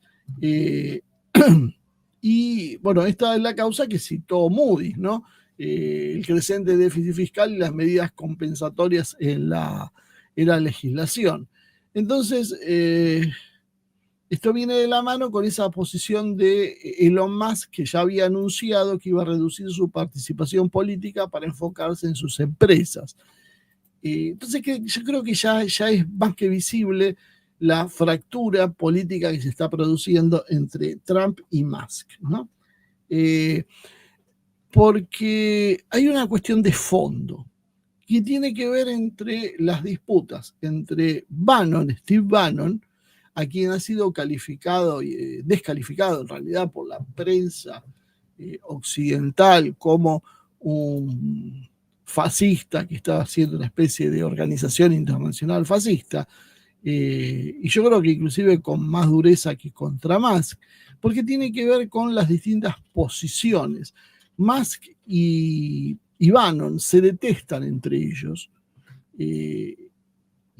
Y bueno, esta es la causa que citó Moody's, ¿no? El creciente déficit fiscal y las medidas compensatorias en la legislación. Entonces, esto viene de la mano con esa posición de Elon Musk, que ya había anunciado que iba a reducir su participación política para enfocarse en sus empresas. Entonces, yo creo que ya es más que visible la fractura política que se está produciendo entre Trump y Musk, ¿no? Porque hay una cuestión de fondo que tiene que ver entre las disputas entre Steve Bannon, a quien ha sido calificado y descalificado en realidad por la prensa occidental como un fascista que está haciendo una especie de organización internacional fascista, y yo creo que inclusive con más dureza que contra Musk, porque tiene que ver con las distintas posiciones. Musk y Bannon se detestan entre ellos,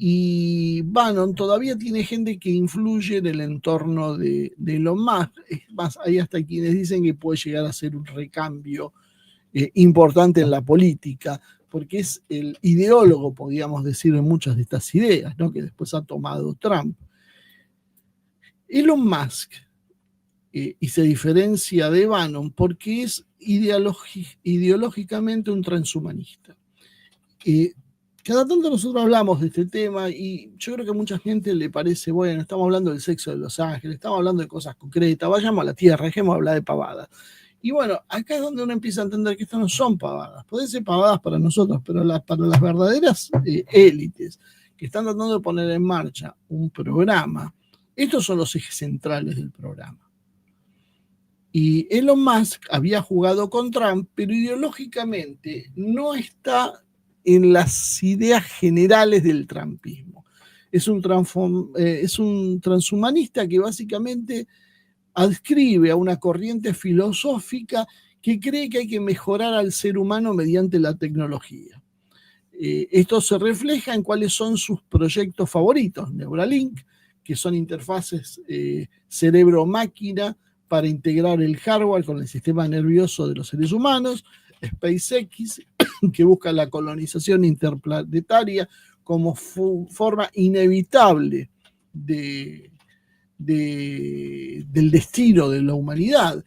y Bannon todavía tiene gente que influye en el entorno de Elon Musk. Es más, hay hasta quienes dicen que puede llegar a ser un recambio importante en la política, porque es el ideólogo, podríamos decir, de muchas de estas ideas, ¿no?, que después ha tomado Trump. Elon Musk, y se diferencia de Bannon porque es ideológicamente un transhumanista. Cada tanto nosotros hablamos de este tema y yo creo que a mucha gente le parece, bueno, estamos hablando del sexo de los ángeles, estamos hablando de cosas concretas, vayamos a la tierra, dejemos de hablar de pavadas. Y bueno, acá es donde uno empieza a entender que estas no son pavadas. Pueden ser pavadas para nosotros, pero para las verdaderas élites que están tratando de poner en marcha un programa, estos son los ejes centrales del programa. Y Elon Musk había jugado con Trump, pero ideológicamente no está en las ideas generales del trumpismo. Es un transhumanista que básicamente adscribe a una corriente filosófica que cree que hay que mejorar al ser humano mediante la tecnología. Esto se refleja en cuáles son sus proyectos favoritos: Neuralink, que son interfaces cerebro-máquina para integrar el hardware con el sistema nervioso de los seres humanos; SpaceX, que busca la colonización interplanetaria como forma inevitable del destino de la humanidad.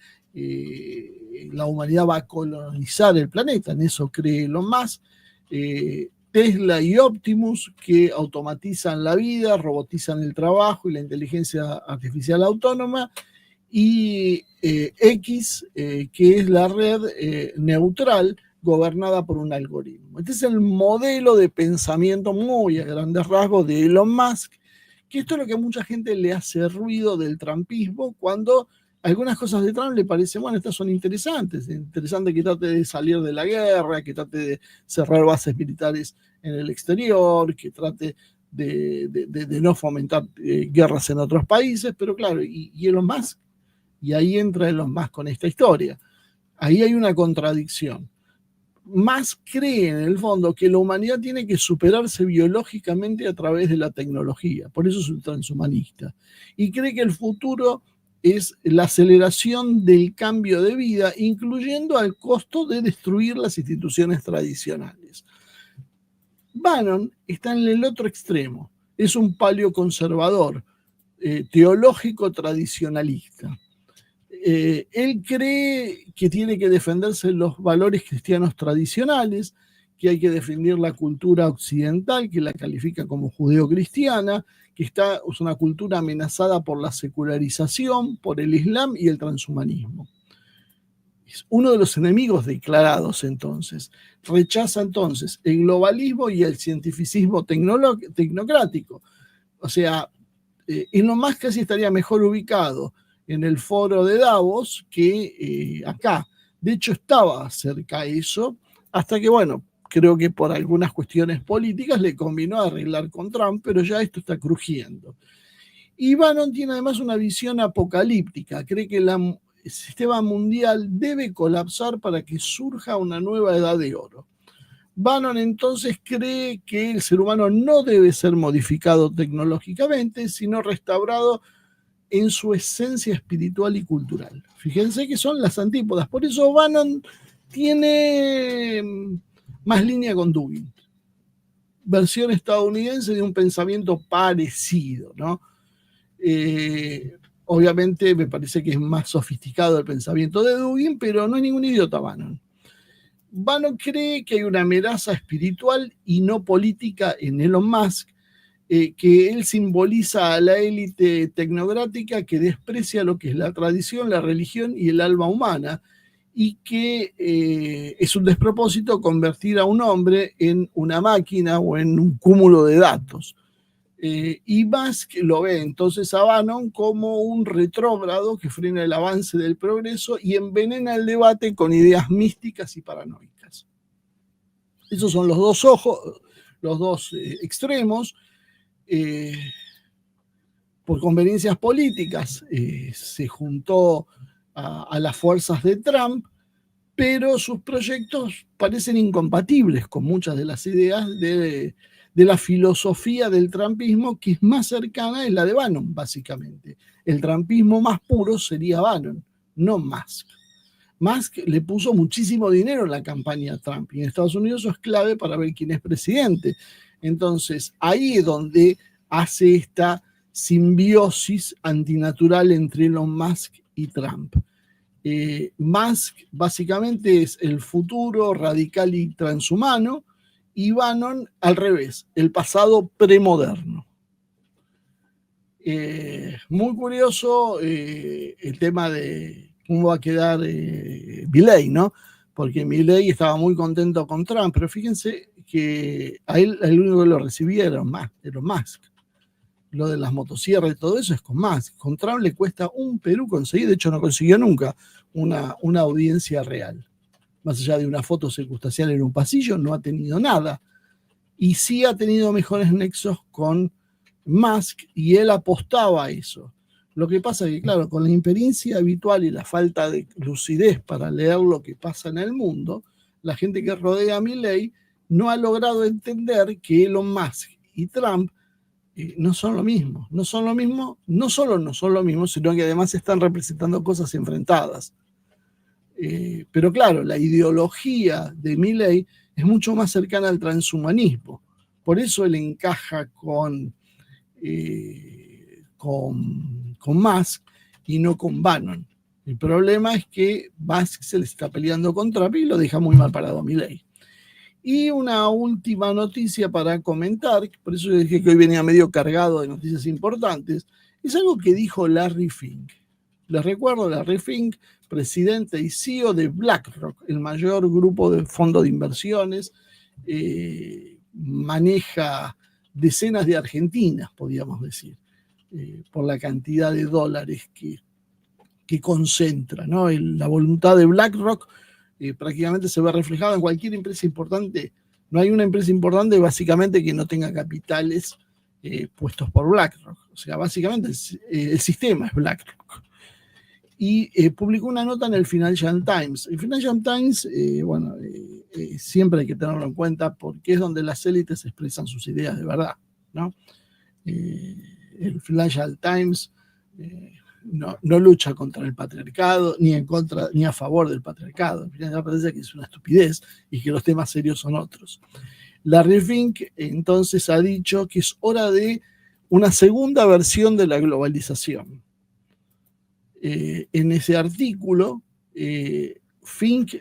La humanidad va a colonizar el planeta, en eso cree Elon Musk. Tesla y Optimus, que automatizan la vida, robotizan el trabajo y la inteligencia artificial autónoma; y X, que es la red neutral gobernada por un algoritmo. Este es el modelo de pensamiento muy a grandes rasgos de Elon Musk, que esto es lo que a mucha gente le hace ruido del trumpismo, cuando algunas cosas de Trump le parecen, bueno, estas son interesantes. Es interesante que trate de salir de la guerra, que trate de cerrar bases militares en el exterior, que trate de no fomentar guerras en otros países, pero claro, y Elon Musk, y ahí entra Elon Musk con esta historia. Ahí hay una contradicción. Musk cree en el fondo que la humanidad tiene que superarse biológicamente a través de la tecnología, por eso es un transhumanista, y cree que el futuro es la aceleración del cambio de vida, incluyendo al costo de destruir las instituciones tradicionales. Bannon está en el otro extremo, es un paleoconservador, teológico tradicionalista. Él cree que tiene que defenderse los valores cristianos tradicionales, que hay que defender la cultura occidental, que la califica como judeo-cristiana, que es una cultura amenazada por la secularización, por el Islam y el transhumanismo. Es uno de los enemigos declarados entonces. Rechaza entonces el globalismo y el cientificismo tecnocrático. O sea, Elon Musk casi estaría mejor ubicado en el foro de Davos que acá. De hecho, estaba cerca de eso, hasta que, bueno, creo que por algunas cuestiones políticas le convino arreglar con Trump, pero ya esto está crujiendo. Y Bannon tiene además una visión apocalíptica, cree que el sistema mundial debe colapsar para que surja una nueva edad de oro. Bannon entonces cree que el ser humano no debe ser modificado tecnológicamente, sino restaurado en su esencia espiritual y cultural. Fíjense que son las antípodas. Por eso Bannon tiene más línea con Dugin, versión estadounidense de un pensamiento parecido, ¿no? Obviamente me parece que es más sofisticado el pensamiento de Dugin, pero no es ningún idiota Bannon. Bannon cree que hay una amenaza espiritual y no política en Elon Musk, que él simboliza a la élite tecnocrática que desprecia lo que es la tradición, la religión y el alma humana, y que es un despropósito convertir a un hombre en una máquina o en un cúmulo de datos. Y Musk lo ve entonces a Bannon como un retrógrado que frena el avance del progreso y envenena el debate con ideas místicas y paranoicas. Esos son los dos ojos, los dos extremos. Por conveniencias políticas se juntó a las fuerzas de Trump, pero sus proyectos parecen incompatibles con muchas de las ideas de la filosofía del trumpismo, que es más cercana a la de Bannon, básicamente. El trumpismo más puro sería Bannon, no Musk. Musk le puso muchísimo dinero en la campaña a Trump, y en Estados Unidos eso es clave para ver quién es presidente. Entonces, ahí es donde hace esta simbiosis antinatural entre Elon Musk y Trump. Musk básicamente es el futuro radical y transhumano, y Bannon al revés, el pasado premoderno. Muy curioso el tema de cómo va a quedar Milley, ¿no? Porque Milley estaba muy contento con Trump, pero fíjense que a él el único que lo recibía era Musk. Lo de las motosierras y todo eso es con Musk. Con Trump le cuesta un Perú conseguir, de hecho no consiguió nunca una audiencia real. Más allá de una foto circunstancial en un pasillo, no ha tenido nada. Y sí ha tenido mejores nexos con Musk, y él apostaba a eso. Lo que pasa es que, claro, con la imperencia habitual y la falta de lucidez para leer lo que pasa en el mundo, la gente que rodea a Milley no ha logrado entender que Elon Musk y Trump no son lo mismo. No son lo mismo, no solo no son lo mismo, sino que además están representando cosas enfrentadas. Pero claro, la ideología de Milley es mucho más cercana al transhumanismo. Por eso él encaja con Musk y no con Bannon. El problema es que Musk se le está peleando con Trump y lo deja muy mal parado a Milley. Y una última noticia para comentar, por eso dije que hoy venía medio cargado de noticias importantes, es algo que dijo Larry Fink. Les recuerdo, Larry Fink, presidente y CEO de BlackRock, el mayor grupo de fondos de inversiones, maneja decenas de Argentinas, podríamos decir, por la cantidad de dólares que concentra, ¿no? La voluntad de BlackRock prácticamente se ve reflejada en cualquier empresa importante. No hay una empresa importante básicamente que no tenga capitales puestos por BlackRock. O sea, básicamente el sistema es BlackRock. Y publicó una nota en el Financial Times. El Financial Times, siempre hay que tenerlo en cuenta porque es donde las élites expresan sus ideas de verdad, ¿no? El Financial Times no lucha contra el patriarcado, ni a favor del patriarcado. Al final parece que es una estupidez y que los temas serios son otros. Larry Fink entonces ha dicho que es hora de una segunda versión de la globalización. En ese artículo, Fink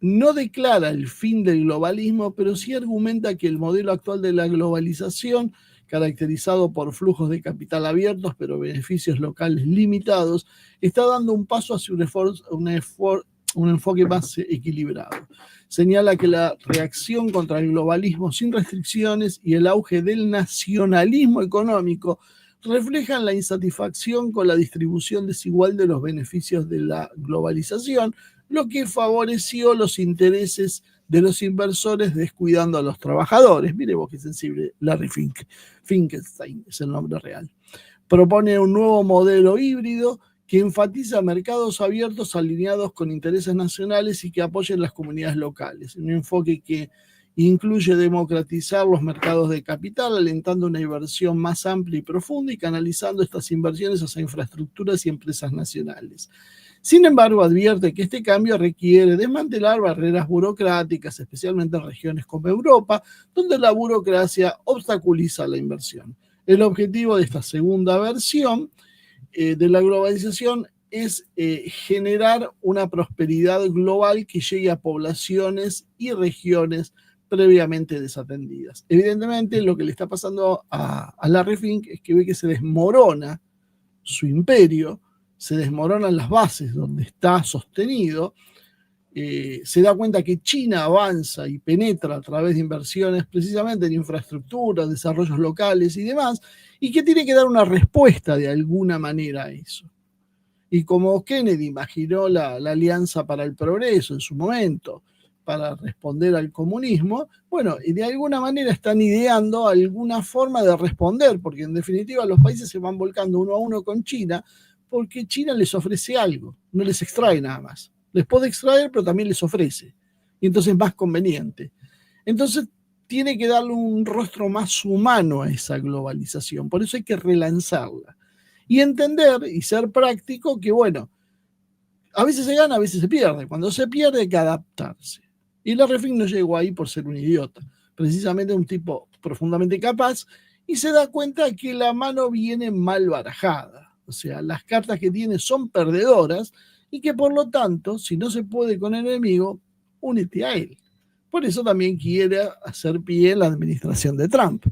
no declara el fin del globalismo, pero sí argumenta que el modelo actual de la globalización, caracterizado por flujos de capital abiertos, pero beneficios locales limitados, está dando un paso hacia un enfoque más equilibrado. Señala que la reacción contra el globalismo sin restricciones y el auge del nacionalismo económico reflejan la insatisfacción con la distribución desigual de los beneficios de la globalización, lo que favoreció los intereses de los inversores descuidando a los trabajadores. Mire vos qué sensible, Larry Fink. Finkelstein es el nombre real. Propone un nuevo modelo híbrido que enfatiza mercados abiertos alineados con intereses nacionales y que apoyen las comunidades locales. Un enfoque que incluye democratizar los mercados de capital, alentando una inversión más amplia y profunda y canalizando estas inversiones hacia infraestructuras y empresas nacionales. Sin embargo, advierte que este cambio requiere desmantelar barreras burocráticas, especialmente en regiones como Europa, donde la burocracia obstaculiza la inversión. El objetivo de esta segunda versión de la globalización es generar una prosperidad global que llegue a poblaciones y regiones previamente desatendidas. Evidentemente, lo que le está pasando a Larry Fink es que ve que se desmorona su imperio, se desmoronan las bases donde está sostenido, se da cuenta que China avanza y penetra a través de inversiones precisamente en infraestructura, desarrollos locales y demás, y que tiene que dar una respuesta de alguna manera a eso. Y como Kennedy imaginó la Alianza para el Progreso en su momento, para responder al comunismo, bueno, y de alguna manera están ideando alguna forma de responder, porque en definitiva los países se van volcando uno a uno con China, porque China les ofrece algo, no les extrae nada más. Les puede extraer, pero también les ofrece. Y entonces es más conveniente. Entonces tiene que darle un rostro más humano a esa globalización. Por eso hay que relanzarla. Y entender y ser práctico que, bueno, a veces se gana, a veces se pierde. Cuando se pierde hay que adaptarse. Y la Refin no llegó ahí por ser un idiota. Precisamente un tipo profundamente capaz y se da cuenta que la mano viene mal barajada. O sea, las cartas que tiene son perdedoras y que por lo tanto, si no se puede con el enemigo, únete a él. Por eso también quiere hacer pie la administración de Trump.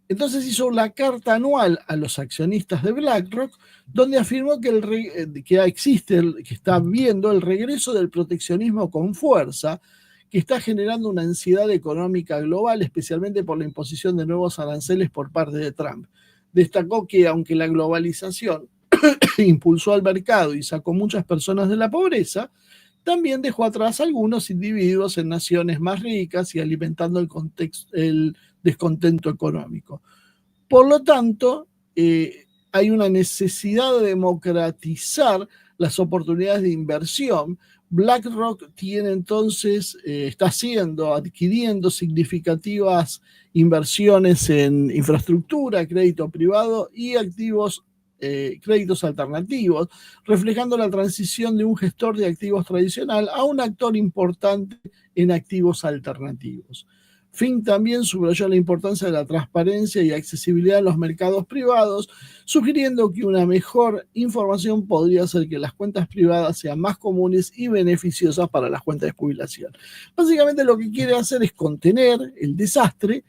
Entonces hizo la carta anual a los accionistas de BlackRock, donde afirmó que existe, que está viendo el regreso del proteccionismo con fuerza, que está generando una ansiedad económica global, especialmente por la imposición de nuevos aranceles por parte de Trump. Destacó que aunque la globalización impulsó al mercado y sacó muchas personas de la pobreza, también dejó atrás a algunos individuos en naciones más ricas y alimentando el descontento económico. Por lo tanto, hay una necesidad de democratizar las oportunidades de inversión. BlackRock tiene entonces, está adquiriendo significativas inversiones en infraestructura, crédito privado y créditos alternativos, reflejando la transición de un gestor de activos tradicional a un actor importante en activos alternativos. Fink también subrayó la importancia de la transparencia y accesibilidad en los mercados privados, sugiriendo que una mejor información podría hacer que las cuentas privadas sean más comunes y beneficiosas para las cuentas de jubilación. Básicamente lo que quiere hacer es contener el desastre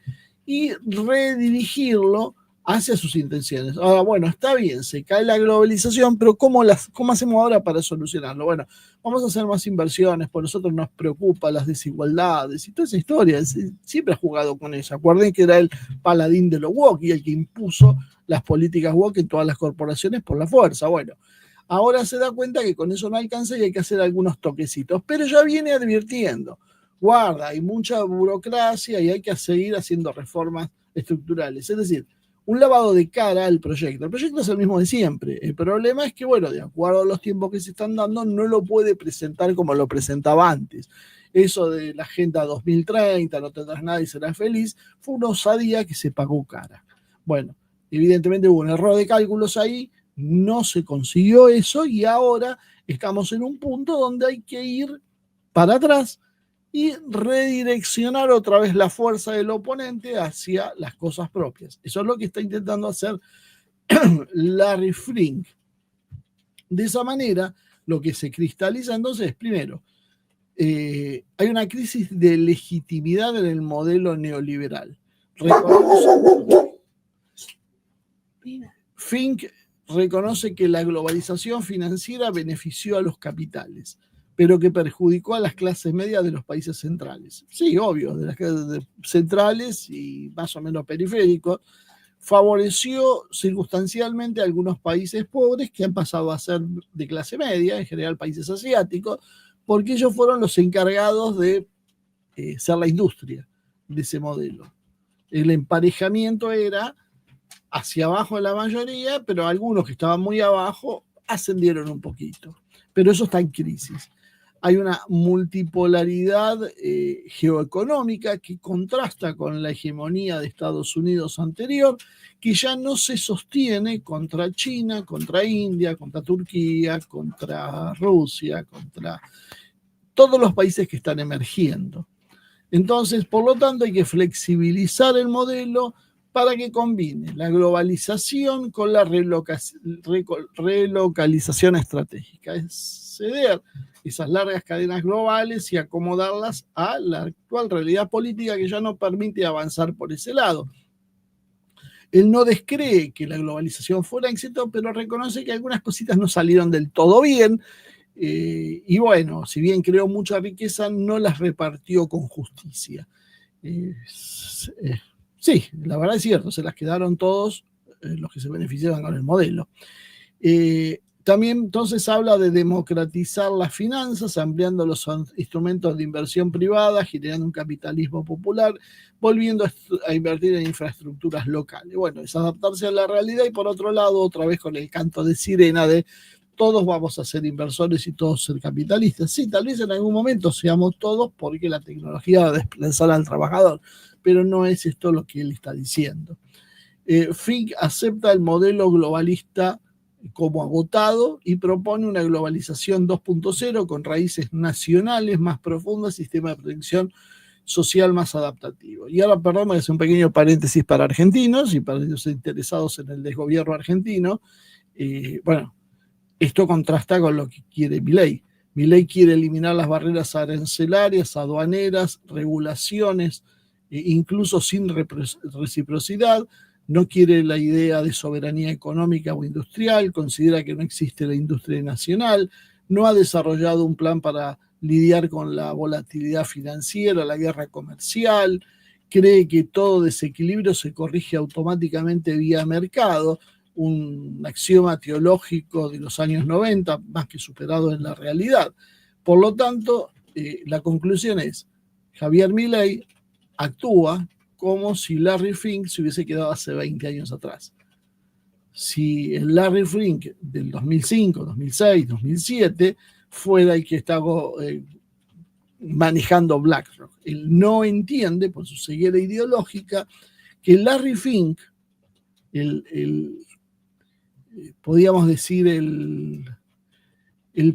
y redirigirlo hacia sus intenciones. Ahora, bueno, está bien, se cae la globalización, pero ¿cómo hacemos ahora para solucionarlo? Bueno, vamos a hacer más inversiones, por nosotros nos preocupa las desigualdades y toda esa historia. Siempre ha jugado con eso. Acuerden que era el paladín de lo woke y el que impuso las políticas woke en todas las corporaciones por la fuerza. Bueno, ahora se da cuenta que con eso no alcanza y hay que hacer algunos toquecitos, pero ya viene advirtiendo, guarda, hay mucha burocracia y hay que seguir haciendo reformas estructurales. Es decir, un lavado de cara al proyecto. El proyecto es el mismo de siempre. El problema es que, bueno, de acuerdo a los tiempos que se están dando, no lo puede presentar como lo presentaba antes. Eso de la Agenda 2030, no tendrás nada y serás feliz, fue una osadía que se pagó cara. Bueno, evidentemente hubo un error de cálculos ahí, no se consiguió eso y ahora estamos en un punto donde hay que ir para atrás y redireccionar otra vez la fuerza del oponente hacia las cosas propias. Eso es lo que está intentando hacer Larry Fink. De esa manera, lo que se cristaliza entonces es, primero, hay una crisis de legitimidad en el modelo neoliberal. Fink reconoce que la globalización financiera benefició a los capitales, pero que perjudicó a las clases medias de los países centrales. Sí, obvio, de las clases centrales y más o menos periféricos. Favoreció circunstancialmente a algunos países pobres que han pasado a ser de clase media, en general países asiáticos, porque ellos fueron los encargados de ser la industria de ese modelo. El emparejamiento era hacia abajo de la mayoría, pero algunos que estaban muy abajo ascendieron un poquito. Pero eso está en crisis. Hay una multipolaridad geoeconómica que contrasta con la hegemonía de Estados Unidos anterior, que ya no se sostiene contra China, contra India, contra Turquía, contra Rusia, contra todos los países que están emergiendo. Entonces, por lo tanto, hay que flexibilizar el modelo para que combine la globalización con la relocalización estratégica. Es ceder esas largas cadenas globales y acomodarlas a la actual realidad política que ya no permite avanzar por ese lado. Él no descree que la globalización fuera éxito, pero reconoce que algunas cositas no salieron del todo bien. Y bueno, si bien creó mucha riqueza, no las repartió con justicia. Sí, la verdad es cierto, se las quedaron todos los que se beneficiaban con el modelo. También entonces habla de democratizar las finanzas, ampliando los instrumentos de inversión privada, generando un capitalismo popular, volviendo a invertir en infraestructuras locales. Bueno, es adaptarse a la realidad y por otro lado, otra vez con el canto de sirena de todos vamos a ser inversores y todos ser capitalistas. Sí, tal vez en algún momento seamos todos porque la tecnología va a desplazar al trabajador, pero no es esto lo que él está diciendo. Fink acepta el modelo globalista como agotado y propone una globalización 2.0 con raíces nacionales más profundas, sistema de protección social más adaptativo. Y ahora, perdón, voy a hacer un pequeño paréntesis para argentinos y para los interesados en el desgobierno argentino. Bueno, esto contrasta con lo que quiere Milei. Milei quiere eliminar las barreras arancelarias, aduaneras, regulaciones, incluso sin reciprocidad. No quiere la idea de soberanía económica o industrial, considera que no existe la industria nacional, no ha desarrollado un plan para lidiar con la volatilidad financiera, la guerra comercial, cree que todo desequilibrio se corrige automáticamente vía mercado, un axioma teológico de los años 90, más que superado en la realidad. Por lo tanto, la conclusión es, Javier Milei actúa como si Larry Fink se hubiese quedado hace 20 años atrás. Si el Larry Fink del 2005, 2006, 2007 fuera el que estaba manejando BlackRock. Él no entiende, por su ceguera ideológica, que Larry Fink, podríamos decir, el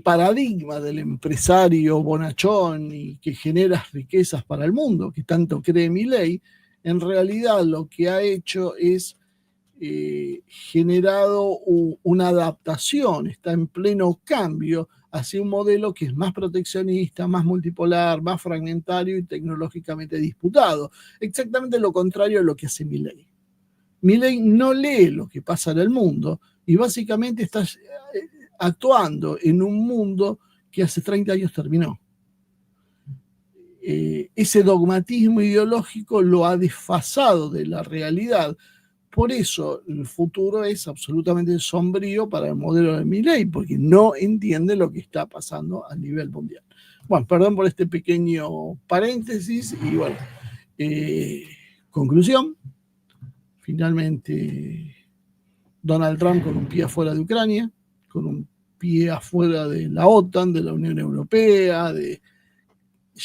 paradigma del empresario bonachón y que genera riquezas para el mundo, que tanto cree Milei, en realidad lo que ha hecho es generado una adaptación, está en pleno cambio hacia un modelo que es más proteccionista, más multipolar, más fragmentario y tecnológicamente disputado. Exactamente lo contrario a lo que hace Milei. Milei no lee lo que pasa en el mundo y básicamente está actuando en un mundo que hace 30 años terminó. Ese dogmatismo ideológico lo ha desfasado de la realidad. Por eso el futuro es absolutamente sombrío para el modelo de Milei, porque no entiende lo que está pasando a nivel mundial. Bueno, perdón por este pequeño paréntesis y bueno, conclusión. Finalmente, Donald Trump con un pie afuera de Ucrania, con un pie afuera de la OTAN, de la Unión Europea,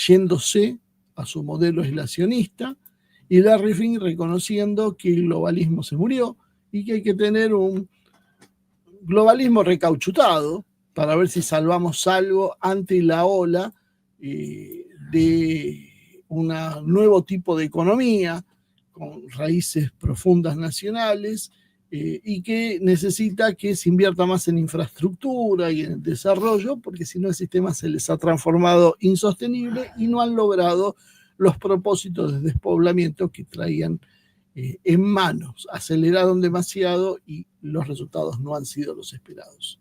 yéndose a su modelo aislacionista, y Larry Fink reconociendo que el globalismo se murió y que hay que tener un globalismo recauchutado para ver si salvamos algo ante la ola de un nuevo tipo de economía con raíces profundas nacionales y que necesita que se invierta más en infraestructura y en desarrollo, porque si no el sistema se les ha transformado insostenible y no han logrado los propósitos de despoblamiento que traían en manos. Aceleraron demasiado y los resultados no han sido los esperados.